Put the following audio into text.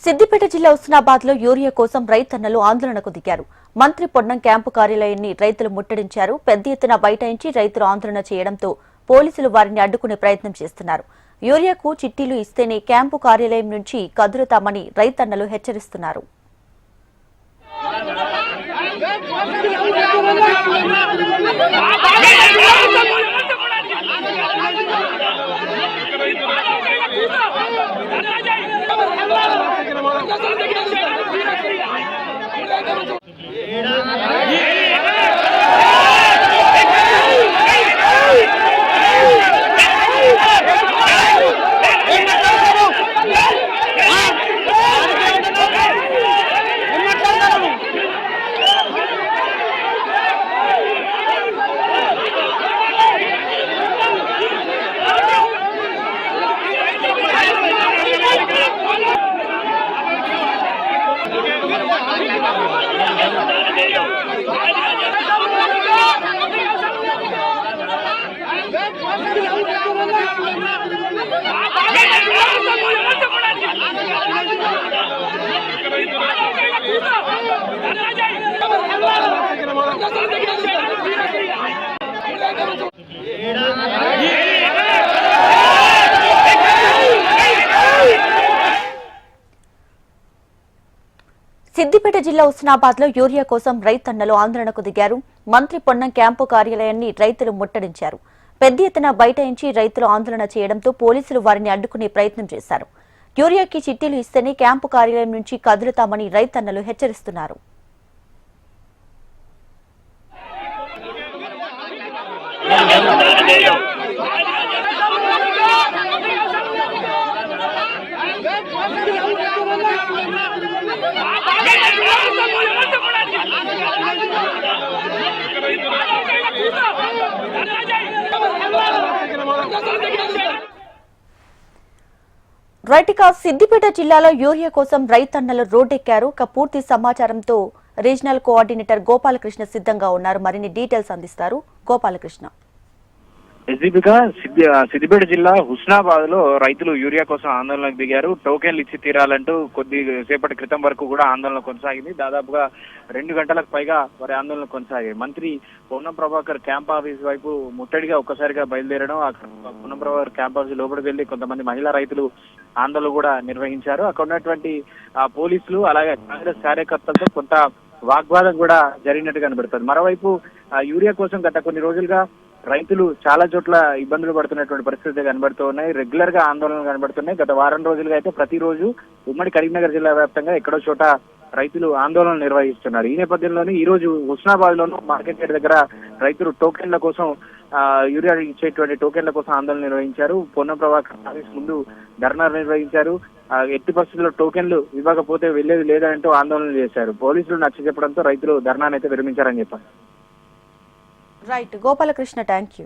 సిద్దిపేట జిల్లా హుస్నాబాద్ లో యూరియా కోసం రైతన్నలు ఆందోళనకు దిగారు. మంత్రి పొన్నం క్యాంపు కార్యాలయాన్ని రైతులు ముట్టడించారు. పెద్ద ఎత్తున బైఠాయించి రైతులు ఆందోళన చేయడంతో పోలీసులు వారిని అడ్డుకునే ప్రయత్నం చేస్తున్నారు. యూరియాకు చిట్టీలు ఇస్తేనే క్యాంపు కార్యాలయం నుంచి కదులుతామని రైతన్నలు హెచ్చరిస్తున్నారు. సిద్దిపేట జిల్లా హుస్నాబాద్ లో యూరియా కోసం రైతన్నలు ఆందోళనకు దిగారు. మంత్రి పొన్నం క్యాంపు కార్యాలయాన్ని రైతులు ముట్టడించారు. పెద్ద ఎత్తున బైఠాయించి రైతులు ఆందోళన చేయడంతో పోలీసులు వారిని అడ్డుకునే ప్రయత్నం చేశారు. యూరియాకి చిట్టీలు ఇస్తేనే క్యాంపు కార్యాలయం నుంచి కదులుతామని రైతన్నలు హెచ్చరిస్తున్నారు. రైట్గా సిద్దిపేట జిల్లాలో యూరియా కోసం రైతన్నలు రోడ్డెక్కారు. పూర్తి సమాచారంతో రీజనల్ కోఆర్డినేటర్ గోపాలకృష్ణ సిద్ధంగా ఉన్నారు. మరిన్ని డీటెయిల్స్ అందిస్తారు గోపాలకృష్ణ. సిద్దిపేట జిల్లా హుస్నాబాద్ లో రైతులు యూరియా కోసం ఆందోళనకు దిగారు. టోకెన్లు ఇచ్చి తీరాలంటూ కొద్దిసేపటి క్రితం వరకు కూడా ఆందోళన కొనసాగింది. దాదాపుగా 2 గంటలకు పైగా వారి ఆందోళన కొనసాగింది. మంత్రి పొన్నం ప్రభాకర్ క్యాంప్ ఆఫీస్ వైపు ముట్టడిగా ఒక్కసారిగా బయలుదేరడం, అక్కడ పొన్నం ప్రభాకర్ క్యాంప్ ఆఫీస్ లోపలికి వెళ్లి కొంతమంది మహిళా రైతులు ఆందోళన కూడా నిర్వహించారు. అక్కడ ఉన్నటువంటి పోలీసులు అలాగే కాంగ్రెస్ కార్యకర్తలతో కొంత వాగ్వాదం కూడా జరిగినట్టు కనబడుతుంది. మరోవైపు యూరియా కోసం గత కొన్ని రోజులుగా రైతులు చాలా చోట్ల ఇబ్బందులు పడుతున్నటువంటి పరిస్థితులు కనబడుతూ ఉన్నాయి. రెగ్యులర్ గా ఆందోళనలు కనబడుతున్నాయి. గత వారం రోజులుగా అయితే ప్రతిరోజు ఉమ్మడి కరీంనగర్ జిల్లా వ్యాప్తంగా ఎక్కడో చోట రైతులు ఆందోళన నిర్వహిస్తున్నారు. ఈ నేపథ్యంలోనే ఈ రోజు హుస్నాబాద్ లోను మార్కెట్ గేట్ దగ్గర రైతులు టోకెన్ల కోసం యూరియా ఇచ్చేటువంటి టోకెన్ల కోసం ఆందోళన నిర్వహించారు. పొన్నం ప్రభాకర్ ఆఫీస్ ముందు ధర్నా నిర్వహించారు. ఎట్టి పరిస్థితుల్లో టోకెన్లు ఇవ్వకపోతే వెళ్లేది లేదంటూ ఆందోళన చేశారు. పోలీసులు నచ్చ చెప్పడంతో రైతులు ధర్నానైతే విరమించారని చెప్పారు. Right Gopalakrishna, thank you.